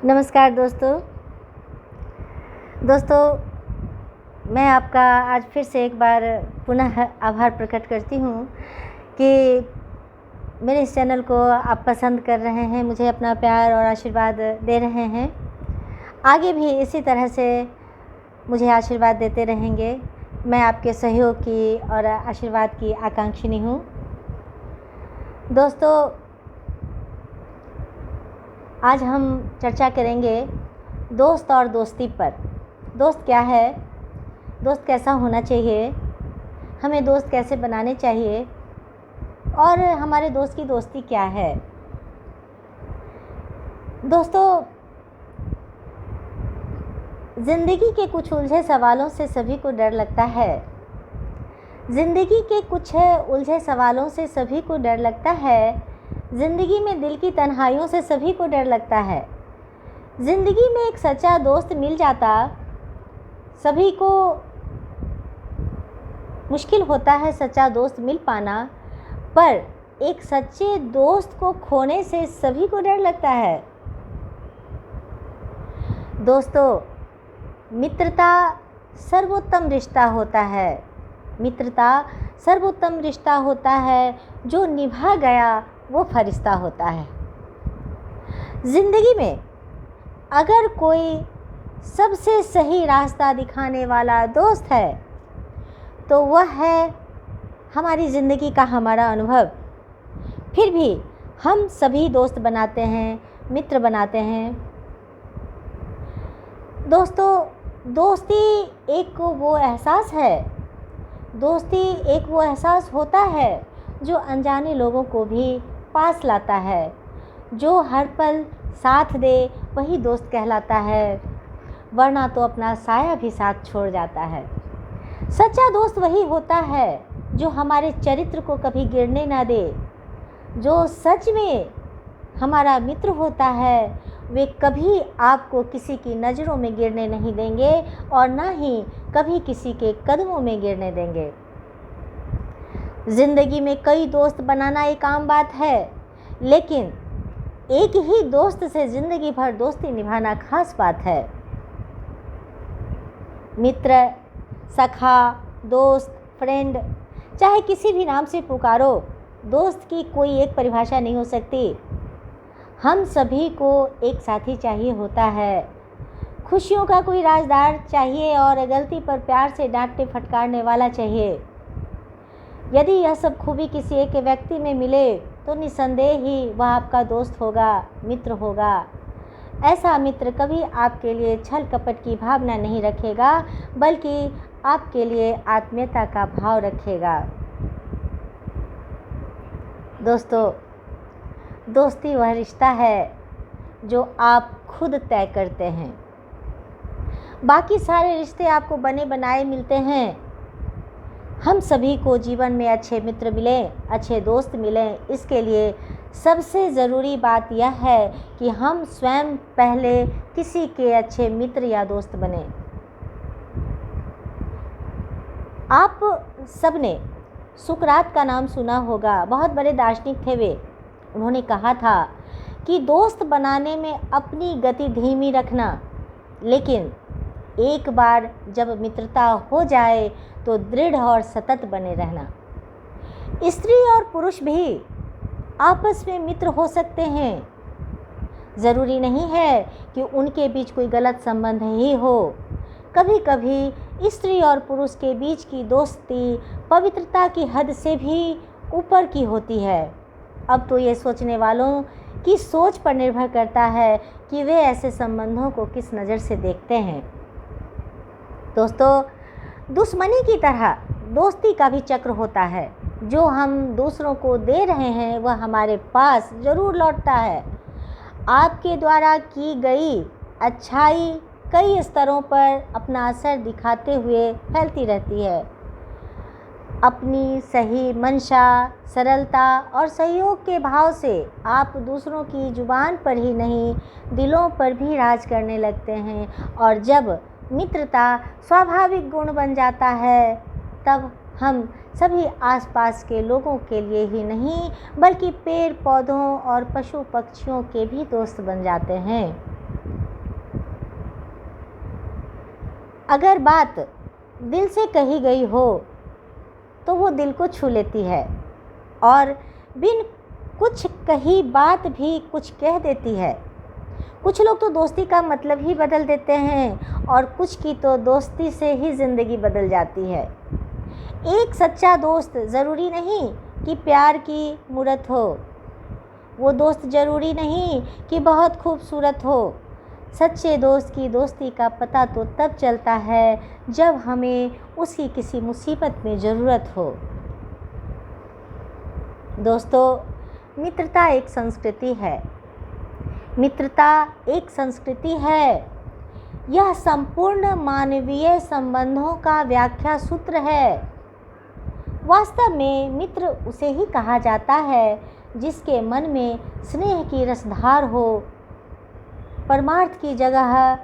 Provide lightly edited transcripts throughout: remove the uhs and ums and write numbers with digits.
नमस्कार दोस्तों, मैं आपका आज फिर से एक बार पुनः आभार प्रकट करती हूँ कि मेरे इस चैनल को आप पसंद कर रहे हैं, मुझे अपना प्यार और आशीर्वाद दे रहे हैं। आगे भी इसी तरह से मुझे आशीर्वाद देते रहेंगे। मैं आपके सहयोग की और आशीर्वाद की आकांक्षिनी हूँ। दोस्तों, आज हम चर्चा करेंगे दोस्त और दोस्ती पर। दोस्त क्या है, दोस्त कैसा होना चाहिए, हमें दोस्त कैसे बनाने चाहिए और हमारे दोस्त की दोस्ती क्या है। दोस्तों, ज़िंदगी के कुछ उलझे सवालों से सभी को डर लगता है। ज़िंदगी के कुछ उलझे सवालों से सभी को डर लगता है। ज़िंदगी में दिल की तन्हाइयों से सभी को डर लगता है। ज़िंदगी में एक सच्चा दोस्त मिल जाता सभी को मुश्किल होता है सच्चा दोस्त मिल पाना, पर एक सच्चे दोस्त को खोने से सभी को डर लगता है। दोस्तों, मित्रता सर्वोत्तम रिश्ता होता है। मित्रता सर्वोत्तम रिश्ता होता है, जो निभा गया वो फरिश्ता होता है। ज़िंदगी में अगर कोई सबसे सही रास्ता दिखाने वाला दोस्त है तो वह है हमारी ज़िंदगी का हमारा अनुभव। फिर भी हम सभी दोस्त बनाते हैं, मित्र बनाते हैं। दोस्तों, दोस्ती एक वो एहसास है, दोस्ती एक वो एहसास होता है जो अनजाने लोगों को भी पास लाता है। जो हर पल साथ दे वही दोस्त कहलाता है, वरना तो अपना साया भी साथ छोड़ जाता है। सच्चा दोस्त वही होता है जो हमारे चरित्र को कभी गिरने ना दे। जो सच में हमारा मित्र होता है वे कभी आपको किसी की नज़रों में गिरने नहीं देंगे और ना ही कभी किसी के कदमों में गिरने देंगे। ज़िंदगी में कई दोस्त बनाना एक आम बात है, लेकिन एक ही दोस्त से ज़िंदगी भर दोस्ती निभाना खास बात है। मित्र, सखा, दोस्त, फ्रेंड, चाहे किसी भी नाम से पुकारो, दोस्त की कोई एक परिभाषा नहीं हो सकती। हम सभी को एक साथी चाहिए होता है, खुशियों का कोई राजदार चाहिए और गलती पर प्यार से डांटने फटकारने वाला चाहिए। यदि यह सब खूबी किसी एक व्यक्ति में मिले तो निसंदेह ही वह आपका दोस्त होगा, मित्र होगा। ऐसा मित्र कभी आपके लिए छल कपट की भावना नहीं रखेगा, बल्कि आपके लिए आत्मीयता का भाव रखेगा। दोस्तों, दोस्ती वह रिश्ता है जो आप खुद तय करते हैं। बाकी सारे रिश्ते आपको बने बनाए मिलते हैं। हम सभी को जीवन में अच्छे मित्र मिलें, अच्छे दोस्त मिलें, इसके लिए सबसे ज़रूरी बात यह है कि हम स्वयं पहले किसी के अच्छे मित्र या दोस्त बने। आप सबने सुकरात का नाम सुना होगा, बहुत बड़े दार्शनिक थे वे। उन्होंने कहा था कि दोस्त बनाने में अपनी गति धीमी रखना, लेकिन एक बार जब मित्रता हो जाए तो दृढ़ और सतत बने रहना। स्त्री और पुरुष भी आपस में मित्र हो सकते हैं। ज़रूरी नहीं है कि उनके बीच कोई गलत संबंध ही हो। कभी कभी स्त्री और पुरुष के बीच की दोस्ती पवित्रता की हद से भी ऊपर की होती है। अब तो ये सोचने वालों की सोच पर निर्भर करता है कि वे ऐसे संबंधों को किस नज़र से देखते हैं। दोस्तों, दुश्मनी की तरह दोस्ती का भी चक्र होता है। जो हम दूसरों को दे रहे हैं वह हमारे पास ज़रूर लौटता है। आपके द्वारा की गई अच्छाई कई स्तरों पर अपना असर दिखाते हुए फैलती रहती है। अपनी सही मंशा, सरलता और सहयोग के भाव से आप दूसरों की जुबान पर ही नहीं, दिलों पर भी राज करने लगते हैं। और जब मित्रता स्वाभाविक गुण बन जाता है, तब हम सभी आसपास के लोगों के लिए ही नहीं, बल्कि पेड़ पौधों और पशु पक्षियों के भी दोस्त बन जाते हैं। अगर बात दिल से कही गई हो तो वो दिल को छू लेती है और बिन कुछ कही बात भी कुछ कह देती है। कुछ लोग तो दोस्ती का मतलब ही बदल देते हैं और कुछ की तो दोस्ती से ही ज़िंदगी बदल जाती है। एक सच्चा दोस्त ज़रूरी नहीं कि प्यार की मूरत हो, वो दोस्त ज़रूरी नहीं कि बहुत खूबसूरत हो। सच्चे दोस्त की दोस्ती का पता तो तब चलता है जब हमें उसकी किसी मुसीबत में ज़रूरत हो। दोस्तों, मित्रता एक संस्कृति है। मित्रता एक संस्कृति है। यह संपूर्ण मानवीय संबंधों का व्याख्या सूत्र है। वास्तव में मित्र उसे ही कहा जाता है जिसके मन में स्नेह की रसधार हो, परमार्थ की जगह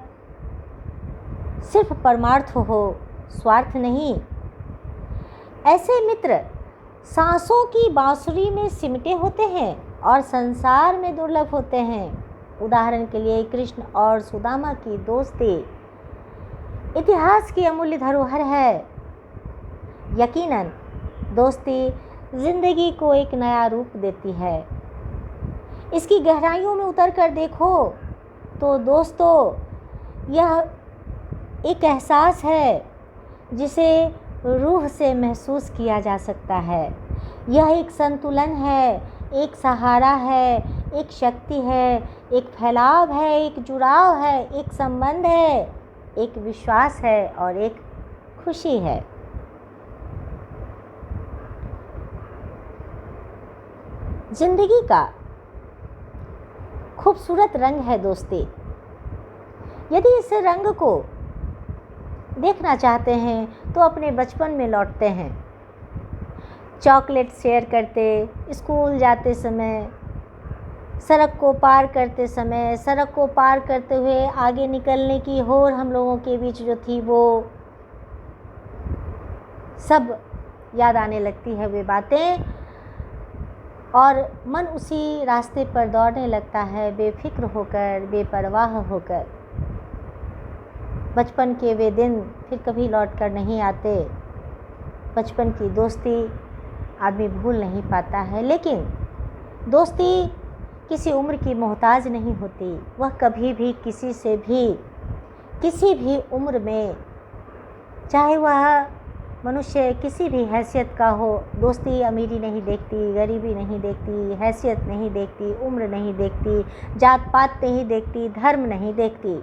सिर्फ परमार्थ हो, स्वार्थ नहीं। ऐसे मित्र सांसों की बांसुरी में सिमटे होते हैं और संसार में दुर्लभ होते हैं। उदाहरण के लिए कृष्ण और सुदामा की दोस्ती इतिहास की अमूल्य धरोहर है। यकीनन दोस्ती जिंदगी को एक नया रूप देती है। इसकी गहराइयों में उतर कर देखो तो दोस्तों, यह एक एहसास है जिसे रूह से महसूस किया जा सकता है। यह एक संतुलन है, एक सहारा है, एक शक्ति है, एक फैलाव है, एक जुड़ाव है, एक संबंध है, एक विश्वास है और एक खुशी है। जिंदगी का खूबसूरत रंग है दोस्ती। यदि इस रंग को देखना चाहते हैं तो अपने बचपन में लौटते हैं। चॉकलेट शेयर करते, स्कूल जाते समय, सड़क को पार करते समय, सड़क को पार करते हुए आगे निकलने की होड़ हम लोगों के बीच जो थी वो सब याद आने लगती है वे बातें, और मन उसी रास्ते पर दौड़ने लगता है बेफिक्र होकर, बेपरवाह होकर। बचपन के वे दिन फिर कभी लौट कर नहीं आते। बचपन की दोस्ती आदमी भूल नहीं पाता है, लेकिन दोस्ती किसी उम्र की मोहताज नहीं होती। वह कभी भी किसी से भी किसी भी उम्र में, चाहे वह मनुष्य किसी भी हैसियत का हो, दोस्ती अमीरी नहीं देखती, गरीबी नहीं देखती, हैसियत नहीं देखती, उम्र नहीं देखती, जात पात नहीं देखती, धर्म नहीं देखती।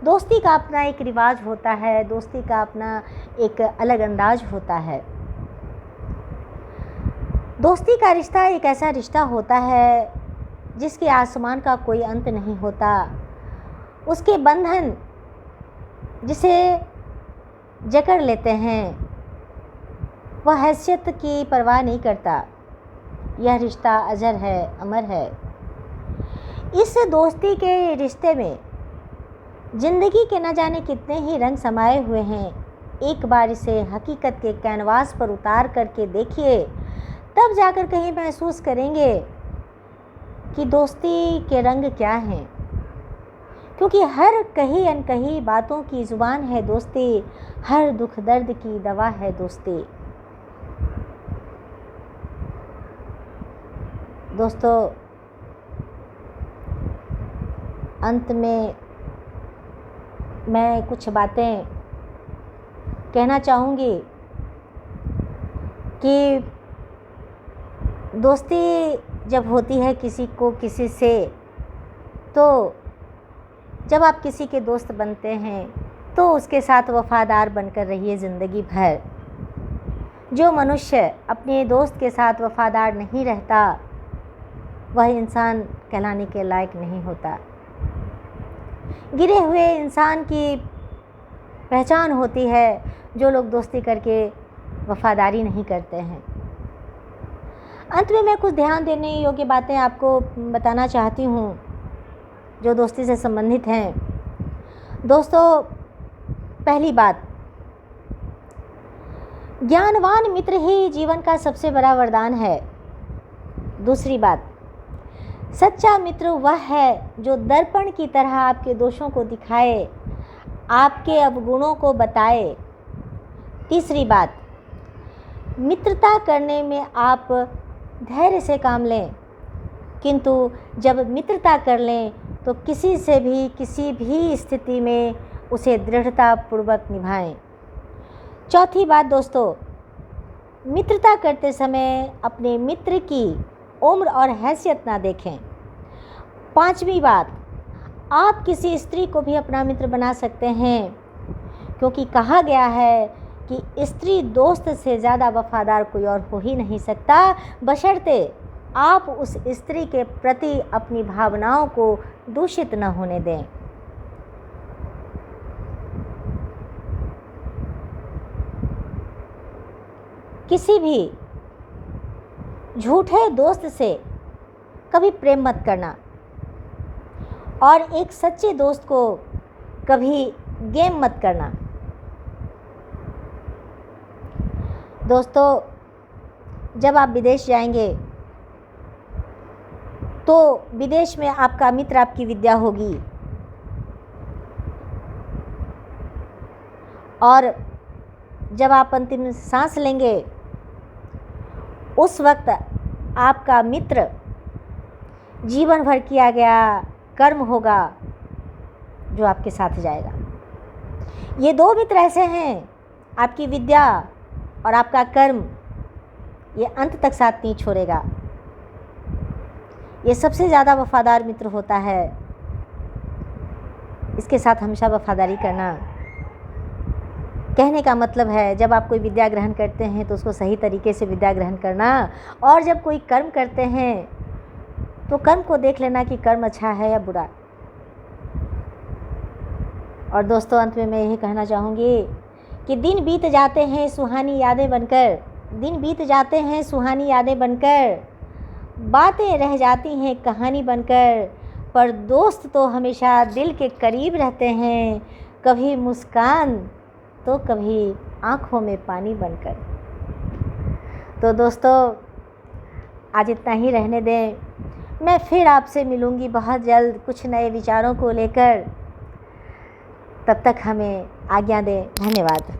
दोस्ती का अपना एक रिवाज होता है, दोस्ती का अपना एक अलग अंदाज होता है। दोस्ती का रिश्ता एक ऐसा रिश्ता होता है जिसके आसमान का कोई अंत नहीं होता। उसके बंधन जिसे जकड़ लेते हैं वह हैसियत की परवाह नहीं करता। यह रिश्ता अजर है, अमर है। इस दोस्ती के रिश्ते में ज़िंदगी के न जाने कितने ही रंग समाये हुए हैं। एक बार इसे हकीकत के कैनवास पर उतार करके देखिए, तब जाकर कहीं महसूस करेंगे कि दोस्ती के रंग क्या हैं। क्योंकि हर कही अनकही बातों की ज़ुबान है दोस्ती, हर दुख दर्द की दवा है दोस्ती। दोस्तों, अंत में मैं कुछ बातें कहना चाहूँगी कि दोस्ती जब होती है किसी को किसी से, तो जब आप किसी के दोस्त बनते हैं तो उसके साथ वफ़ादार बनकर रहिए ज़िंदगी भर। जो मनुष्य अपने दोस्त के साथ वफ़ादार नहीं रहता वह इंसान कहलाने के लायक नहीं होता। गिरे हुए इंसान की पहचान होती है जो लोग दोस्ती करके वफ़ादारी नहीं करते हैं। अंत में मैं कुछ ध्यान देने योग्य बातें आपको बताना चाहती हूँ जो दोस्ती से संबंधित हैं। दोस्तों, पहली बात, ज्ञानवान मित्र ही जीवन का सबसे बड़ा वरदान है। दूसरी बात, सच्चा मित्र वह है जो दर्पण की तरह आपके दोषों को दिखाए, आपके अवगुणों को बताए। तीसरी बात, मित्रता करने में आप धैर्य से काम लें, किंतु जब मित्रता कर लें तो किसी से भी किसी भी स्थिति में उसे दृढ़तापूर्वक निभाएं। चौथी बात दोस्तों, मित्रता करते समय अपने मित्र की उम्र और हैसियत ना देखें। पांचवी बात, आप किसी स्त्री को भी अपना मित्र बना सकते हैं, क्योंकि कहा गया है कि स्त्री दोस्त से ज़्यादा वफादार कोई और हो ही नहीं सकता, बशर्ते आप उस स्त्री के प्रति अपनी भावनाओं को दूषित न होने दें। किसी भी झूठे दोस्त से कभी प्रेम मत करना और एक सच्चे दोस्त को कभी गेम मत करना। दोस्तों, जब आप विदेश जाएंगे तो विदेश में आपका मित्र आपकी विद्या होगी, और जब आप अंतिम सांस लेंगे उस वक्त आपका मित्र जीवन भर किया गया कर्म होगा जो आपके साथ जाएगा। ये दो मित्र ऐसे हैं, आपकी विद्या और आपका कर्म, ये अंत तक साथ नहीं छोड़ेगा। ये सबसे ज़्यादा वफादार मित्र होता है, इसके साथ हमेशा वफादारी करना। कहने का मतलब है, जब आप कोई विद्या ग्रहण करते हैं तो उसको सही तरीके से विद्या ग्रहण करना, और जब कोई कर्म करते हैं तो कर्म को देख लेना कि कर्म अच्छा है या बुरा। और दोस्तों, अंत में मैं यही कहना चाहूँगी कि दिन बीत जाते हैं सुहानी यादें बनकर, दिन बीत जाते हैं सुहानी यादें बनकर, बातें रह जाती हैं कहानी बनकर, पर दोस्त तो हमेशा दिल के करीब रहते हैं, कभी मुस्कान तो कभी आँखों में पानी बनकर। तो दोस्तों, आज इतना ही रहने दें। मैं फिर आपसे मिलूँगी बहुत जल्द कुछ नए विचारों को लेकर। तब तक हमें आज्ञा दें। धन्यवाद।